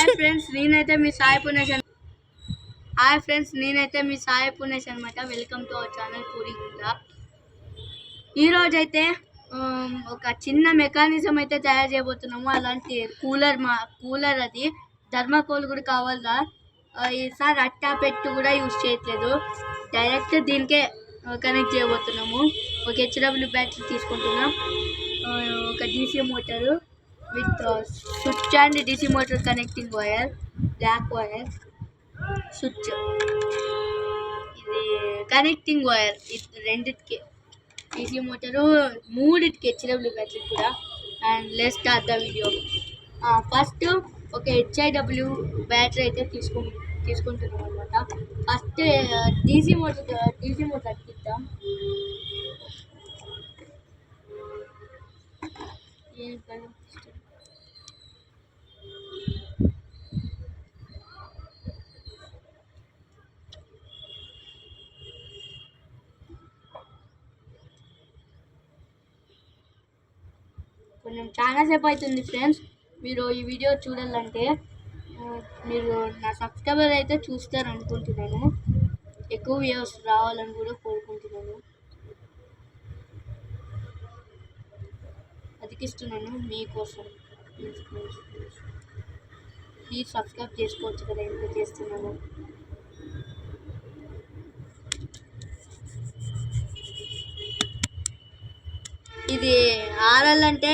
Hi friends నేనైతే మీ సాయి పునేష్ అనమాట. Welcome to our channel Puri Gundla. ఈరోజు అయితే ఒక చిన్న మెకానిజం అయితే తయారు చేయబోతున్నాము. అలాంటి కూలర్ అది థర్మాకోల్ కూడా కావాలా. ఈసారి అట్టా పెట్టు కూడా యూజ్ చేయట్లేదు, డైరెక్ట్ దీనికే కనెక్ట్ చేయబోతున్నాము. ఒక హెచ్డబ్ల్యూ బ్యాటరీ తీసుకుంటున్నాం, ఒక DC motor with switch and DC motor connecting wire, black wire, switch, ఇది కనెక్టింగ్ వైర్, ఇది రెండిటికి డీసీ మోటారు, మూడిటికి హెచ్డబ్ల్యూ బ్యాటరీ కూడా. And let's start the video. First ఒక హెచ్ఐడబ్ల్యూ బ్యాటరీ అయితే తీసుకుంటున్నాం అనమాట. ఫస్ట్ డీసీ మోటార్ అతికిద్దాం. కొంచెం చాలా సేపు అవుతుంది ఫ్రెండ్స్. మీరు ఈ వీడియో చూడాలంటే మీరు నా సబ్స్క్రైబర్ అయితే చూస్తారు అనుకుంటున్నాను. ఎక్కువ వ్యూస్ రావాలని కూడా కోరుకుంటున్నాను. అతికిస్తున్నాను మీకోసం. ప్లీజ్ సబ్స్క్రైబ్ చేసుకోవచ్చు కదా, ఎందుకు చేస్తున్నాను. ఇది ఆరాలంటే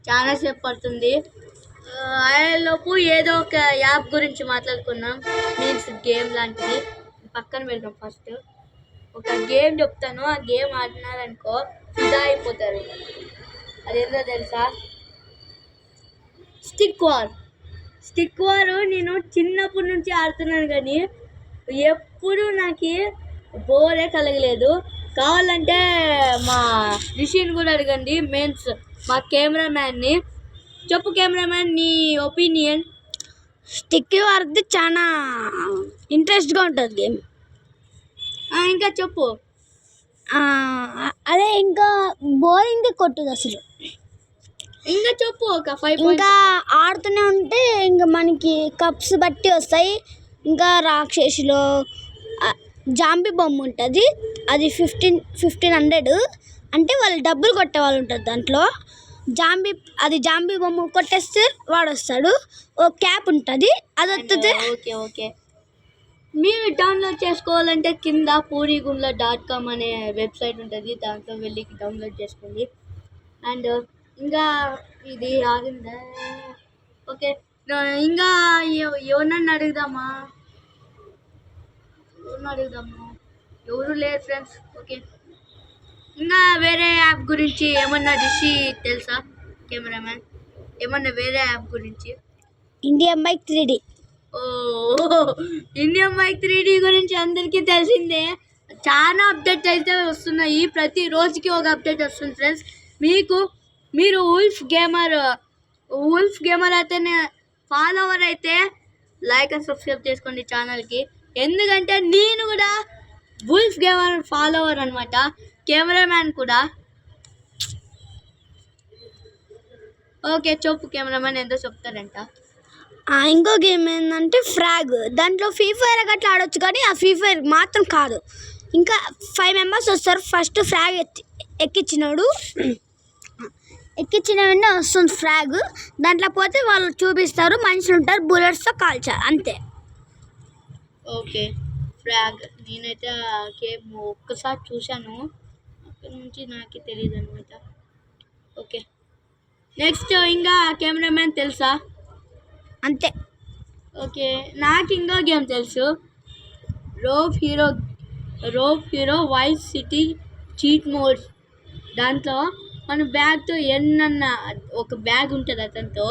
చాలా సేపు పడుతుంది. ఆరేలోపు ఏదో ఒక యాప్ గురించి మాట్లాడుకున్నాం, మీన్స్ గేమ్ లాంటిది. పక్కన పెడతాం. ఫస్ట్ ఒక గేమ్ చెప్తాను, ఆ గేమ్ ఆడినారనుకో ఫిదా అయిపోతారు. అదేందో తెలుసా? స్టిక్ వార్ నేను చిన్నప్పటి నుంచి ఆడుతున్నాను, కానీ ఎప్పుడు నాకు బోరే కలగలేదు. కావాలంటే మా రిషిని కూడా అడగండి, మీన్స్ మా కెమెరామ్యాన్ని. చెప్పు కెమెరామ్యాన్, నీ ఒపీనియన్. స్టిక్ వార్ది చాలా ఇంట్రెస్ట్గా ఉంటుంది గేమ్. ఇంకా చెప్పు. అదే ఇంకా బోరింగ్ కొట్టుది అసలు. ఇంకా చెప్పు. ఒక 5 ఇంకా ఆడుతూనే ఉంటే ఇంకా మనకి కప్స్ బట్టి వస్తాయి. ఇంకా రాక్షసులో జాంబీ బొమ్మ ఉంటుంది, అది 1500. అంటే వాళ్ళు డబ్బులు కొట్టే వాళ్ళు ఉంటారు దాంట్లో. జాంబీ బొమ్మ కొట్టేస్తే వాడు వస్తాడు. ఓ క్యాప్ ఉంటుంది, అది వస్తుంది. ఓకే మీరు డౌన్లోడ్ చేసుకోవాలంటే కింద purigundla.com అనే వెబ్సైట్ ఉంటుంది, దాంట్లో వెళ్ళి డౌన్లోడ్ చేసుకోండి. అండ్ ఇంకా ఇది ఆగిందా? ఓకే, ఇంకా ఎవరన్నా అడుగుదామా? ఎవరు లేరు ఫ్రెండ్స్. ఓకే, ఇంకా వేరే యాప్ గురించి ఏమన్నా రిషి తెలుసా కెమెరామ్యాన్? ఏమన్నా వేరే యాప్ గురించి? Indian bike 3D. Indian bike 3D గురించి అందరికీ తెలిసిందే. చాలా అప్డేట్ అయితే వస్తున్నాయి, ప్రతి రోజుకి ఒక అప్డేట్ వస్తుంది ఫ్రెండ్స్. మీరు ఉల్ఫ్ గేమర్ అయితేనే ఫాలోవర్ అయితే లైక్ అండ్ సబ్స్క్రైబ్ చేసుకోండి ఛానల్కి. ఎందుకంటే నేను కూడా ఉల్ఫ్ గేమర్ ఫాలోవర్ అనమాట, కెమెరామ్యాన్ కూడా. ఓకే చెప్పు కెమెరామ్యాన్, ఎంతో చెప్తారంట. ఇంకో గేమ్ ఏంటంటే ఫ్రాగ్. దాంట్లో ఫ్రీ ఫైర్ గట్లా ఆడొచ్చు, కానీ ఆ ఫ్రీ ఫైర్ మాత్రం కాదు. ఇంకా 5 మెంబర్స్ వస్తారు. ఫస్ట్ ఫ్రాగ్ ఎక్కించిన వెంటనే వస్తుంది ఫ్రాగ్. దాంట్లో పోతే వాళ్ళు చూపిస్తారు, మనుషులు ఉంటారు, బుల్లెట్స్తో కాల్చారు, అంతే. ఓకే, ఫ్రాగ్ నేనైతే ఆ గేమ్ ఒక్కసారి చూశాను, అక్కడి నుంచి నాకు తెలియదు అనమాట. ఓకే, నెక్స్ట్ ఇంకా కెమెరామ్యాన్ తెలుసా? అంతే. ఓకే, నాకు ఇంకో గేమ్ తెలుసు, Rope Hero Vice City cheat mode. దాంట్లో మన బ్యాగ్తో ఎన్నన్నా ఒక బ్యాగ్ ఉంటుంది, అతనితో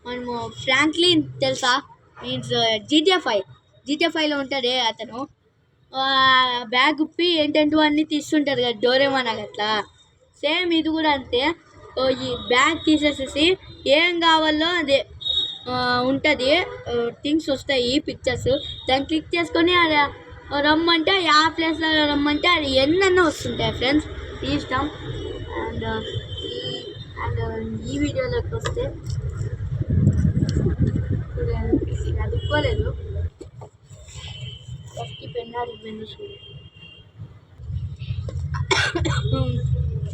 మనము ఫ్రాంక్లిన్ తెలుసా? మీన్స్ GTA5లో ఉంటాడే అతను. బ్యాగ్ ఉప్పి ఏంటంటూ అన్నీ తీస్తుంటారు కదా, డోరేమాన్ అట్లా. సేమ్ ఇది కూడా అంతే. ఈ బ్యాగ్ తీసేసేసి ఏం కావాలో అదే ఉంటుంది, థింగ్స్ వస్తాయి, పిక్చర్స్. దాన్ని క్లిక్ చేసుకొని అది రమ్మంటే ఆ ప్లేస్లో రమ్మంటే అది ఎన్నెన్నో వస్తుంటాయి ఫ్రెండ్స్, ఇష్టం. అండ్ ఈ వీడియోలోకి వస్తే అదుకోలేదు పెన్నారి వెన్ను చూడు.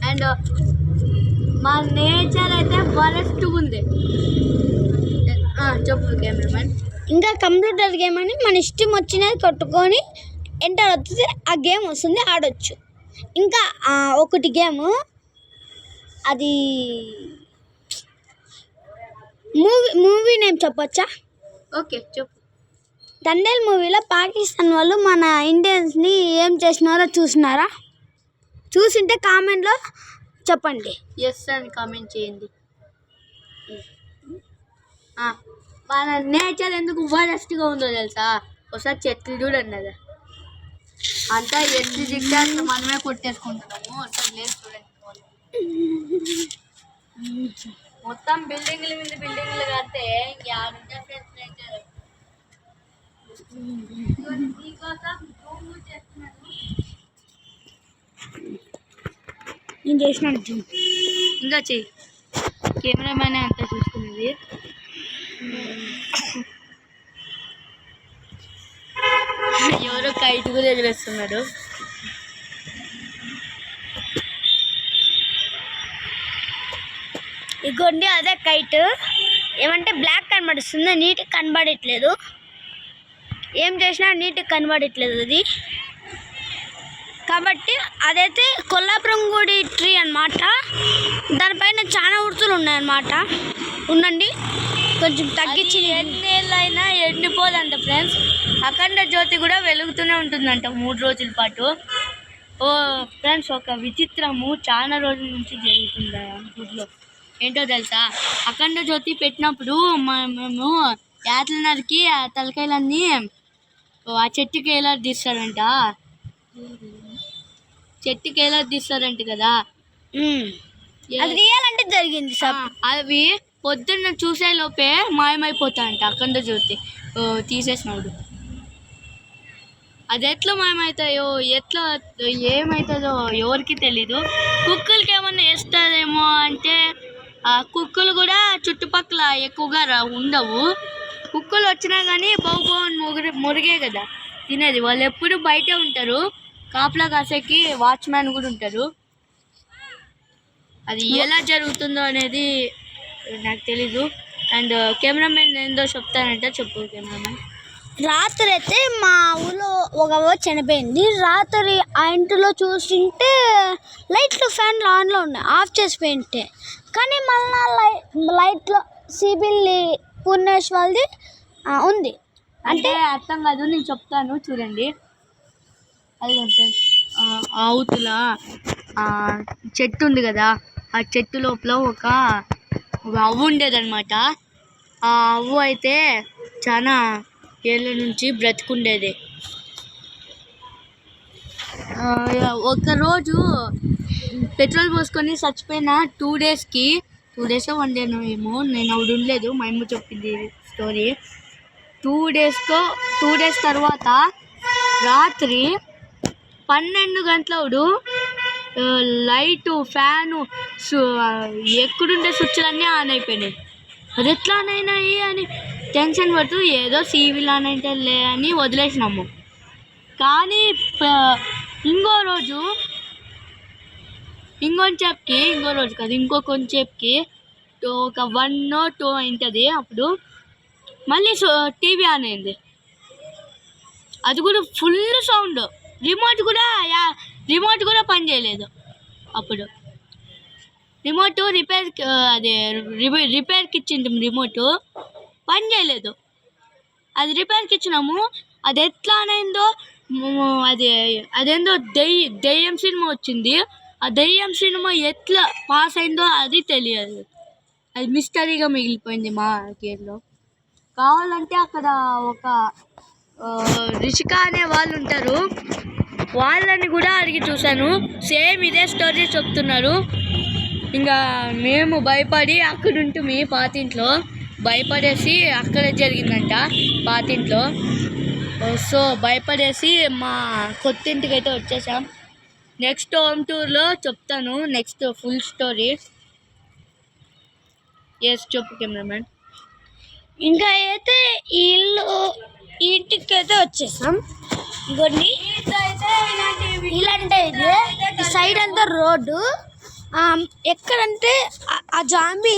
అండ్ మా నేచర్ అయితే ఫారెస్ట్ ఉంది. చెప్పు కెమెరామెన్. ఇంకా కంప్యూటర్ గేమ్ అని మన ఇష్టం వచ్చినది కొట్టుకొని ఎంటర్ వస్తుంది, ఆ గేమ్ వస్తుంది, ఆడొచ్చు. ఇంకా ఒకటి గేమ్ అది మూవీ నేమ్ చెప్పొచ్చా? ఓకే చెప్పు. దండేల్ మూవీలో పాకిస్తాన్ వాళ్ళు మన ఇండియన్స్ని ఏం చేసినారో చూసినారా? చూసింటే కామెంట్లో చెప్పండి. ఎస్ అని కామెంట్ చేయండి. మన నేచర్ ఎందుకు వరస్ట్గా ఉందో తెలుసా? ఒకసారి చెట్లు చూడండి, అది అంతా ఎట్లు జిగ్జాగ్లు మనమే కొట్టేసుకుంటున్నాము. అసలు లేదు చూడండి, మొత్తం బిల్డింగ్ల మీద బిల్డింగ్లు కడితే ఇంకేడుంటే ఫ్రెండ్స్ నేచర్. నేను చేసినాను ఇంకా చెయ్యి. కెమెరామ్యాన్ అంతా చూసుకునేది. ఎవరో కైట్ కూడా ఎదురేస్తున్నారు. ఇగోండి అదే కైట్. ఏమంటే బ్లాక్ కనబడుతుంది, నీట్గా కనబడట్లేదు. ఏం చేసినా నీట్గా కనబడట్లేదు అది. కాబట్టి అదైతే కొల్లాపురం గుడి ట్రీ అన్నమాట. దానిపైన చాలా ఉడుతులు ఉన్నాయన్నమాట. ఉండండి కొంచెం తగ్గించి. ఎన్నేళ్ళైనా ఎండిపోదంట ఫ్రెండ్స్. అఖండ జ్యోతి కూడా వెలుగుతూనే ఉంటుందంట 3 రోజుల పాటు. ఓ ఫ్రెండ్స్, ఒక విచిత్రము చాలా రోజుల నుంచి జరుగుతుంది గుడిలో. ఏంటో తెలుసా? అఖండ జ్యోతి పెట్టినప్పుడు మేము యాతల నరికి ఆ తలకాయలన్నీ ఆ చెట్టుకి తీస్తారంట. చెట్టుకి తీస్తారంట కదా. అది రియల్ అంటే జరిగింది సార్. అవి పొద్దున్న చూసే లోపే మాయమైపోతాయంట అఖండ జ్యోతి తీసేసినప్పుడు. అది ఎట్లా మాయమవుతాయో, ఎట్లా ఏమవుతుందో ఎవరికి తెలీదు. కుక్కలకి ఏమన్నా వేస్తుందేమో అంటే ఆ కుక్కలు కూడా చుట్టుపక్కల ఎక్కువగా ఉండవు. కుక్కలు వచ్చినా కానీ బాగుని మురిగే కదా తినేది. వాళ్ళు ఎప్పుడు బయటే ఉంటారు. కాపలా కాసేకి వాచ్మ్యాన్ కూడా ఉంటారు. అది ఎలా జరుగుతుందో అనేది నాకు తెలీదు. అండ్ కెమెరామెన్ ఏందో చెప్తానంటే చెప్పు కెమెరామెన్. రాత్రి అయితే మా ఊళ్ళో ఒక చనిపోయింది. రాత్రి ఆ ఇంటిలో చూస్తుంటే లైట్లు ఫ్యాన్లు ఆన్లో ఉన్నాయి, ఆఫ్ చేసిపోయింటే. కానీ మళ్ళా లైట్లో సిబిల్ పూర్ణేశ్వర్ది ఉంది. అంటే అర్థం కాదు, నేను చెప్తాను చూడండి. అది అవతల చెట్టు ఉంది కదా, ఆ చెట్టు లోపల ఒక అవ్వు ఉండేదన్నమాట. ఆ అవ్వు అయితే చాలా ఏళ్ళ నుంచి బ్రతుకుండేది. ఒకరోజు పెట్రోల్ పోసుకొని చచ్చిపోయిన 2 డేస్కి 2 డేస్ 1 డే ఏమో, నేను అప్పుడు ఉండలేదు, మా అమ్మ చెప్పింది స్టోరీ. 2 డేస్ తర్వాత రాత్రి 12 గంటలప్పుడు లైటు ఫ్యాను ఎక్కడుండే స్విచ్లన్నీ ఆన్ అయిపోయినాయి. అది ఎట్లా ఆన్ అయినాయి అని టెన్షన్ పడుతూ ఏదో సివిల్ ఆన్ అయితే లే అని వదిలేసినాము. కానీ ఇంకో రోజు ఇంకో కొంచెంసేపుకి ఒక 1 or 2 అయింటుంది. అప్పుడు మళ్ళీ టీవీ ఆన్ అయింది. అది కూడా ఫుల్ సౌండ్. రిమోట్ కూడా పని చేయలేదు. అప్పుడు రిమోట్ రిపేర్కి ఇచ్చింది. రిమోట్ పని చేయలేదు. అది రిపేర్కి ఇచ్చినాము. అది ఎట్లా అయిందో, అదేందో దెయ్యం సినిమా వచ్చింది. ఆ దెయ్యం సినిమా ఎట్లా పాస్ అయిందో అది తెలియదు. అది మిస్టరీగా మిగిలిపోయింది మా గేమ్లో. కావాలంటే అక్కడ ఒక రిషిక అనే వాళ్ళు ఉంటారు, వాళ్ళని కూడా అడిగి చూశాను. సేమ్ ఇదే స్టోరీ చెప్తున్నారు. ఇంకా మేము భయపడి అక్కడ ఉంటుంది పాతింట్లో, భయపడేసి అక్కడే జరిగిందంట పాతింట్లో. సో భయపడేసి మా కొత్త ఇంటికి అయితే వచ్చేసాం. నెక్స్ట్ హోమ్ టూర్లో చెప్తాను నెక్స్ట్ ఫుల్ స్టోరీ. ఎస్ చెప్పు కెమెరామెన్. ఇంకా అయితే ఈ ఇంటికి అయితే వచ్చేసాం. ఇంకోండి ఇలాంటి ఇది సైడ్ అంతా రోడ్డు. ఎక్కడంటే ఆ జాంబీ